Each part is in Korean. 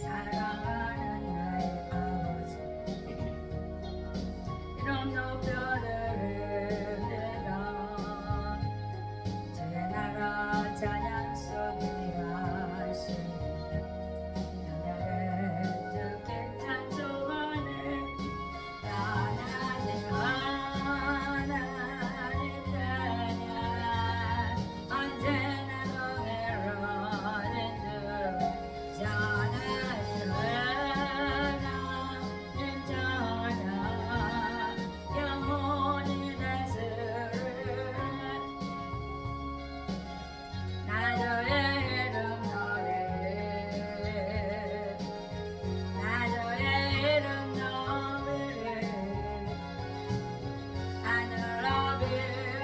사랑하는 나의 아버지 이름 높여드립니다. 주의 나라 찬양 속이라 하시니 나를 주께 찬송하네. 하나님 하나님 찬양 언제나 동해로는 늘 하나님 하나님 찬양 영원히 다스리네. 나주의 이름 노래 나주의 이름 노래 하늘 아비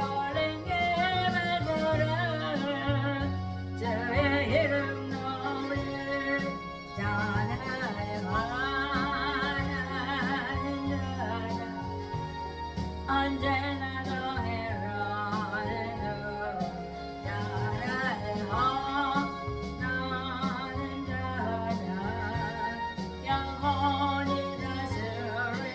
오랜 개발들은 주의 이름 노래 전하의 하나님 찬양 언제나 동해로는 전하의 하나님 찬양 영원히 다스리네.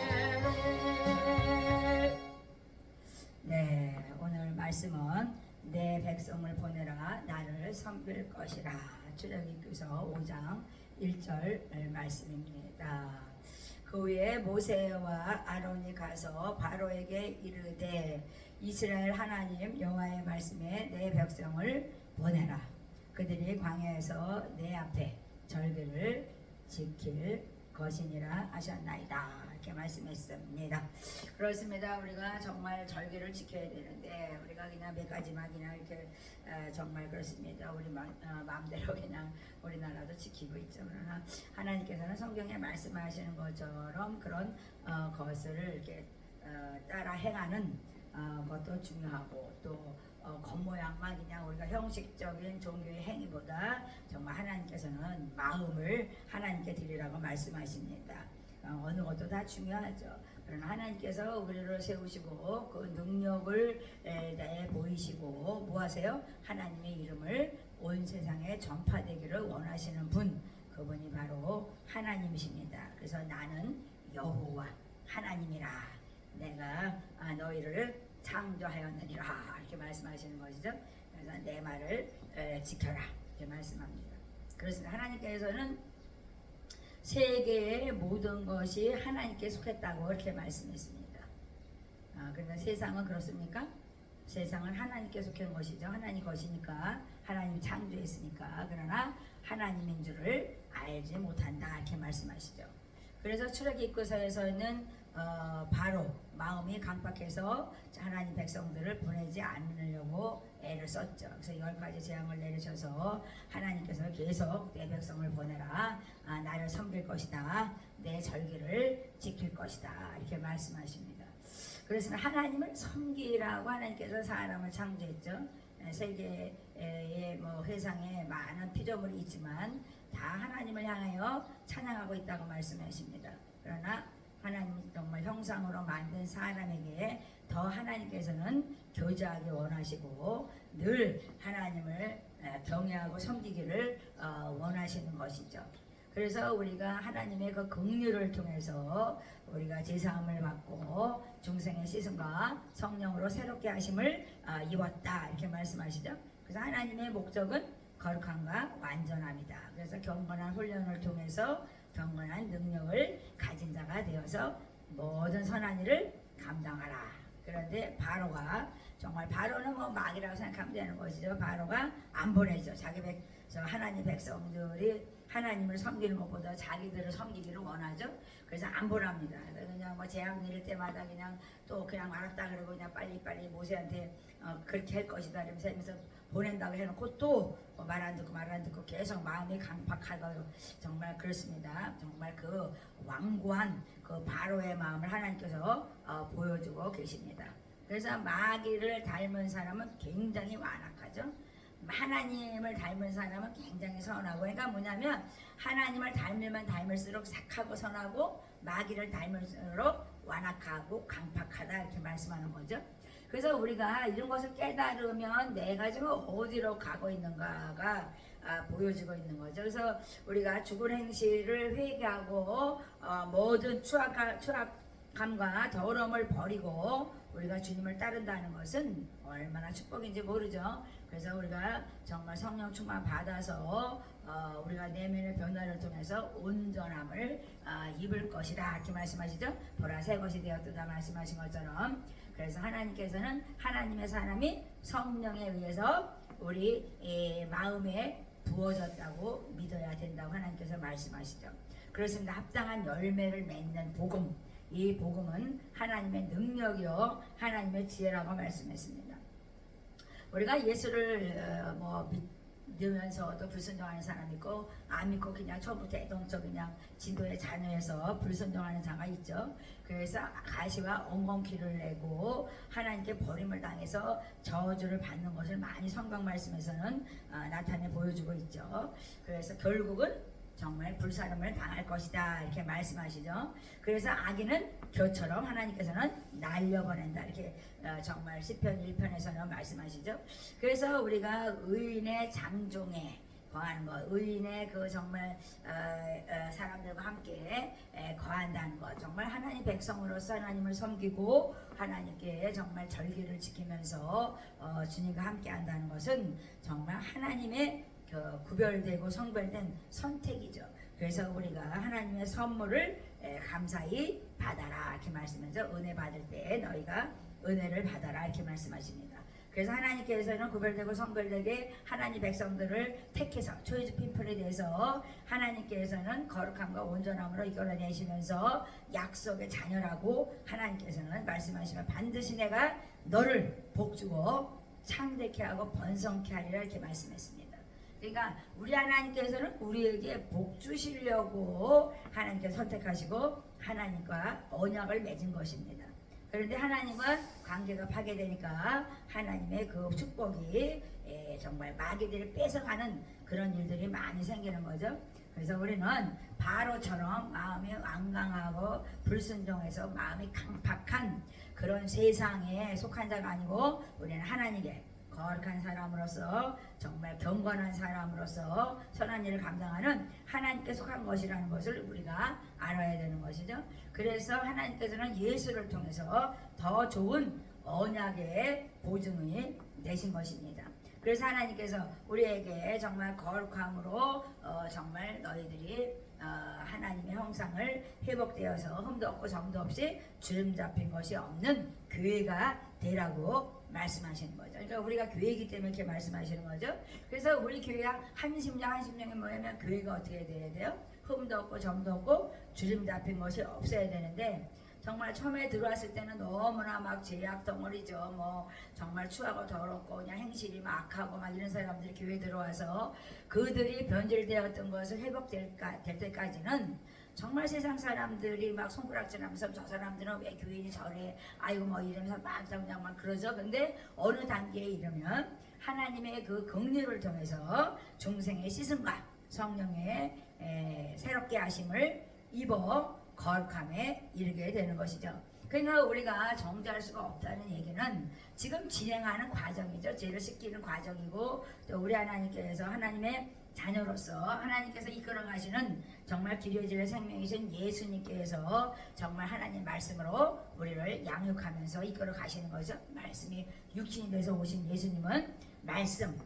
네, 오늘 말씀은 내 백성을 보내라 나를 섬길 것이라 출애굽기서 5장 1절 말씀입니다. 그 후에 모세와 아론이 가서 바로에게 이르되 이스라엘 하나님 여호와의 말씀에 내 백성을 보내라. 그들이 광야에서 내 앞에 절기를 지킬 것이니라 하셨나이다. 이렇게 말씀했습니다. 그렇습니다. 우리가 정말 절기를 지켜야 되는데 우리가 그냥 몇 가지만 그냥 이렇게 정말 그렇습니다. 우리 마음대로 그냥 우리나라도 지키고 있죠. 그러나 하나님께서는 성경에 말씀하시는 것처럼 그런 것을 이렇게 따라 행하는 것도 중요하고 또 겉모양만 그냥 우리가 형식적인 종교의 행위보다 정말 하나님께서는 마음을 하나님께 드리라고 말씀하십니다. 어느 것도 다 중요하죠. 그러나 하나님께서 우리를 세우시고 그 능력을 내 보이시고 뭐 하세요? 하나님의 이름을 온 세상에 전파되기를 원하시는 분, 그분이 바로 하나님이십니다. 그래서 나는 여호와 하나님이라 내가 너희를 창조하였느니라 이렇게 말씀하시는 것이죠. 그래서 내 말을 지켜라 이렇게 말씀합니다. 그렇습니다. 하나님께서는 세계의 모든 것이 하나님께 속했다고 이렇게 말씀했습니다. 그러니까 세상은 그렇습니까? 세상은 하나님께 속한 것이죠. 하나님 것이니까 하나님 창조했으니까. 그러나 하나님인 줄을 알지 못한다 이렇게 말씀하시죠. 그래서 출애굽기서에서는 바로 마음이 강팍해서 하나님 백성들을 보내지 않으려고 애를 썼죠. 그래서 10가지 재앙을 내리셔서 하나님께서 계속 내 백성을 보내라. 나를 섬길 것이다. 내 절기를 지킬 것이다. 이렇게 말씀하십니다. 그래서 하나님을 섬기라고 하나님께서 사람을 창조했죠. 세계의 회상에 많은 피조물이 있지만 다 하나님을 향하여 찬양하고 있다고 말씀하십니다. 그러나 하나님 정말 형상으로 만든 사람에게 더 하나님께서는 교제하기 원하시고 늘 하나님을 경외하고 섬기기를 원하시는 것이죠. 그래서 우리가 하나님의 그 긍휼을 통해서 우리가 제사함을 받고 중생의 씻음과 성령으로 새롭게 하심을 입었다 이렇게 말씀하시죠. 그래서 하나님의 목적은 거룩함과 완전함이다. 그래서 경건한 훈련을 통해서 경건한 능력을 가진 자가 되어서 모든 선한 일을 감당하라. 그런데 바로가 정말 바로는 막이라고 생각하면 되는 것이죠. 바로가 안 보내죠. 하나님 백성들이 하나님을 섬기는 것보다 자기들을 섬기기를 원하죠. 그래서 안 보랍니다. 그냥 재앙 내릴 때마다 그냥 또 그냥 알았다 그러고 그냥 빨리 모세한테 그렇게 할 것이다 이러면서 보낸다고 해놓고 또 말 안 듣고 계속 마음이 강팍하고 정말 그렇습니다. 정말 그 완고한 그 바로의 마음을 하나님께서 보여주고 계십니다. 그래서 마귀를 닮은 사람은 굉장히 완악하죠. 하나님을 닮은 사람은 굉장히 선하고, 그러니까 뭐냐면 하나님을 닮으면 닮을수록 착하고 선하고 마귀를 닮을수록 완악하고 강팍하다 이렇게 말씀하는 거죠. 그래서 우리가 이런 것을 깨달으면 내가 지금 어디로 가고 있는가가 보여주고 있는 거죠. 그래서 우리가 죽은 행실을 회개하고 모든 추악감과 더러움을 버리고 우리가 주님을 따른다는 것은 얼마나 축복인지 모르죠. 그래서 우리가 정말 성령 충만 받아서 우리가 내면의 변화를 통해서 온전함을 입을 것이다 이렇게 말씀하시죠. 보라 새 것이 되었다 말씀하신 것처럼, 그래서 하나님께서는 하나님의 사람이 성령에 의해서 우리 마음에 부어졌다고 믿어야 된다고 하나님께서 말씀하시죠. 그렇습니다. 합당한 열매를 맺는 복음, 이 복음은 하나님의 능력이요 하나님의 지혜라고 말씀했습니다. 우리가 예수를 믿으면서도 불순종하는 사람이 있고 안 믿고 그냥 처음부터 애동적 그냥 진도의 자녀에서 불순종하는 자가 있죠. 그래서 가시와 엉겅퀴를 내고 하나님께 버림을 당해서 저주를 받는 것을 많이 성경 말씀에서는 나타내 보여주고 있죠. 그래서 결국은 정말 불사름을 당할 것이다 이렇게 말씀하시죠. 그래서 악인은 겨처럼 하나님께서는 날려보낸다 이렇게 정말 시편 1편에서는 말씀하시죠. 그래서 우리가 의인의 장종에 거하는 것, 의인의 그 정말 사람들과 함께 거한다는 것, 정말 하나님 백성으로서 하나님을 섬기고 하나님께 정말 절기를 지키면서 주님과 함께 한다는 것은 정말 하나님의 구별되고 성별된 선택이죠. 그래서 우리가 하나님의 선물을 감사히 받아라 이렇게 말씀하죠. 은혜 받을 때 너희가 은혜를 받아라 이렇게 말씀하십니다. 그래서 하나님께서는 구별되고 성별되게 하나님 백성들을 택해서 초이즈 피플에 대해서 하나님께서는 거룩함과 온전함으로 이끌어내시면서 약속의 자녀라고 하나님께서는 말씀하시면 반드시 내가 너를 복주고 창대케 하고 번성케 하리라 이렇게 말씀했습니다. 그러니까 우리 하나님께서는 우리에게 복 주시려고 하나님께 선택하시고 하나님과 언약을 맺은 것입니다. 그런데 하나님과 관계가 파괴되니까 하나님의 그 축복이 정말 마귀들이 뺏어가는 그런 일들이 많이 생기는 거죠. 그래서 우리는 바로처럼 마음이 완강하고 불순종해서 마음이 강팍한 그런 세상에 속한 자가 아니고 우리는 하나님께 거룩한 사람으로서 정말 경건한 사람으로서 선한 일을 감당하는 하나님께 속한 것이라는 것을 우리가 알아야 되는 것이죠. 그래서 하나님께서는 예수를 통해서 더 좋은 언약의 보증을 내신 것입니다. 그래서 하나님께서 우리에게 정말 거룩함으로 정말 너희들이 하나님의 형상을 회복되어서 흠도 없고 점도 없이 주름 잡힌 것이 없는 교회가 되라고 말씀하시는 거죠. 그러니까 우리가 교회이기 때문에 이렇게 말씀하시는 거죠. 그래서 우리 교회가 한 심령이 뭐냐면 교회가 어떻게 돼야 돼요? 흠도 없고 점도 없고 주름 잡힌 것이 없어야 되는데 정말 처음에 들어왔을 때는 너무나 막 죄악 덩어리죠. 뭐 정말 추하고 더럽고 그냥 행실이 막 악하고 막 이런 사람들이 교회에 들어와서 그들이 변질되었던 것을 회복될 때까지는 정말 세상 사람들이 막 손가락질하면서 저 사람들은 왜 교인이 저래 아이고 뭐 이러면서 막 그냥 막 그러죠. 근데 어느 단계에 이르면 하나님의 그 긍휼을 통해서 중생의 씻음과 성령의 새롭게 하심을 입어 거룩함에 이르게 되는 것이죠. 그러니까 우리가 정죄할 수가 없다는 얘기는 지금 진행하는 과정이죠. 죄를 씻기는 과정이고 또 우리 하나님께서 하나님의 자녀로서 하나님께서 이끌어 가시는 정말 기려질 생명이신 예수님께서 정말 하나님 말씀으로 우리를 양육하면서 이끌어 가시는 거죠. 말씀이 육신이 돼서 오신 예수님은 말씀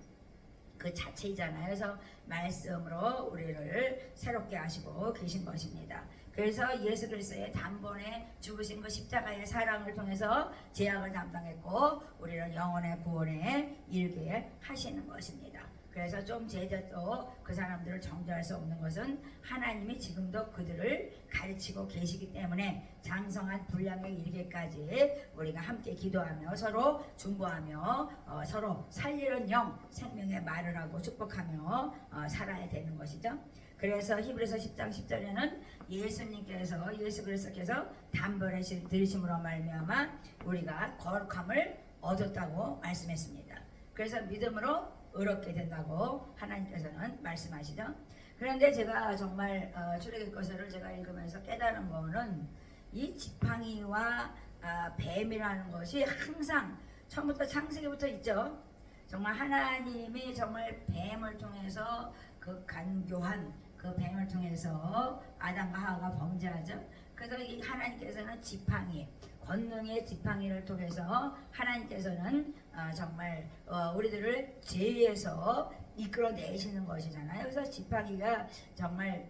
그 자체이잖아요. 그래서 말씀으로 우리를 새롭게 하시고 계신 것입니다. 그래서 예수 그리스도의 단번에 죽으신 그 십자가의 사랑을 통해서 죄악을 담당했고 우리를 영혼의 구원에 이르게 하시는 것입니다. 그래서 좀 제대로 그 사람들을 정죄할 수 없는 것은 하나님이 지금도 그들을 가르치고 계시기 때문에 장성한 분량에 이르기까지 우리가 함께 기도하며 서로 중보하며 서로 살리는 영 생명의 말을 하고 축복하며 살아야 되는 것이죠. 그래서 히브리서 10장 10절에는 예수님께서 예수 그리스도께서 단번에 들으심으로 말미암아 우리가 거룩함을 얻었다고 말씀했습니다. 그래서 믿음으로 의롭게 된다고 하나님께서는 말씀하시죠. 그런데 제가 정말 출애굽기서를 제가 읽으면서 깨달은 거는 이 지팡이와 뱀이라는 것이 항상 처음부터 창세기부터 있죠. 정말 하나님이 정말 뱀을 통해서 그 간교한 그 뱀을 통해서 아담과 하와가 범죄하죠. 그래서 이 하나님께서는 지팡이, 권능의 지팡이를 통해서 하나님께서는 정말 우리들을 죄에서 이끌어내시는 것이잖아요. 그래서 지팡이가 정말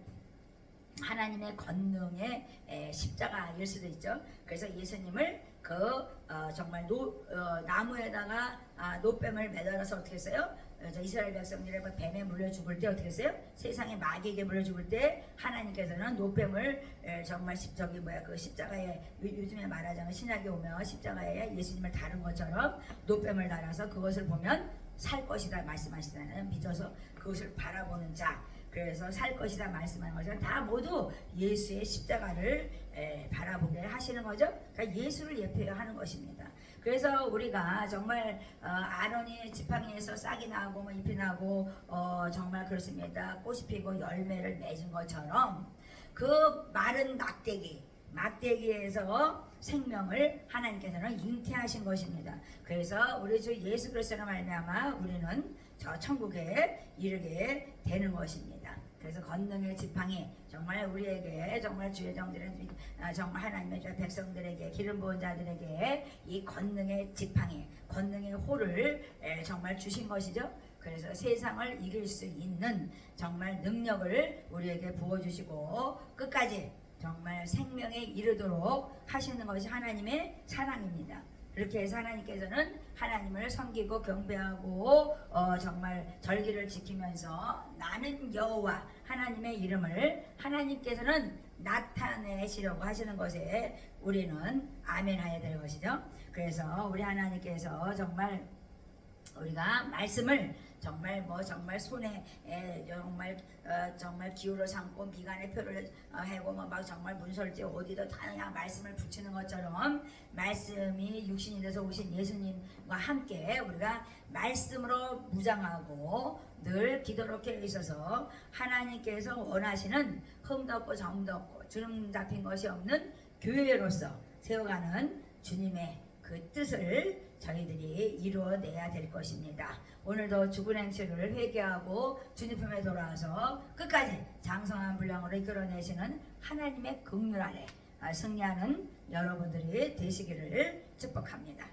하나님의 권능의 십자가일 수도 있죠. 그래서 예수님을 정말 나무에다가 노뱀을 매달아서 어떻게 했어요? 이스라엘 백성들이 뱀에 물려 죽을 때 어떻게 했어요? 세상의 마귀에게 물려 죽을 때 하나님께서는 노뱀을 정말 그 십자가에 요즘에 말하자면 신약에 오면 십자가에 예수님을 다룬 것처럼 노뱀을 달아서 그것을 보면 살 것이다 말씀하시잖아요. 믿어서 그것을 바라보는 자. 그래서 살 것이다 말씀하는 것은 다 모두 예수의 십자가를 바라보게 하시는 거죠. 그러니까 예수를 예표하는 것입니다. 그래서 우리가 정말 아론이 지팡이에서 싹이 나고 뭐 잎이 나고 정말 그렇습니다. 꽃이 피고 열매를 맺은 것처럼 그 마른 막대기에서 생명을 하나님께서는 잉태하신 것입니다. 그래서 우리 주 예수 그리스도로 말미암아 우리는 저 천국에 이르게 되는 것입니다. 그래서 권능의 지팡이 정말 우리에게 정말 주의 종들은 정말 하나님의 백성들에게 기름 부은 자들에게 이 권능의 지팡이, 권능의 호를 정말 주신 것이죠. 그래서 세상을 이길 수 있는 정말 능력을 우리에게 부어주시고 끝까지 정말 생명에 이르도록 하시는 것이 하나님의 사랑입니다. 그렇게 해서 하나님께서는 하나님을 섬기고 경배하고 정말 절기를 지키면서 나는 여호와 하나님의 이름을 하나님께서는 나타내시려고 하시는 것에 우리는 아멘하여야 될 것이죠. 그래서 우리 하나님께서 정말 우리가 말씀을 정말 정말 손에 정말 기울어 삼고 미간에 표를 하고 막 정말 문설지 어디다 다 그냥 말씀을 붙이는 것처럼 말씀이 육신이 돼서 오신 예수님과 함께 우리가 말씀으로 무장하고 늘 기도로 깨어 있어서 하나님께서 원하시는 흠없고 정없고 주름 잡힌 것이 없는 교회로서 세워가는 주님의 그 뜻을 저희들이 이루어내야 될 것입니다. 오늘도 죽은 행실을 회개하고 주님 품에 돌아와서 끝까지 장성한 분량으로 이끌어내시는 하나님의 긍휼 아래 승리하는 여러분들이 되시기를 축복합니다.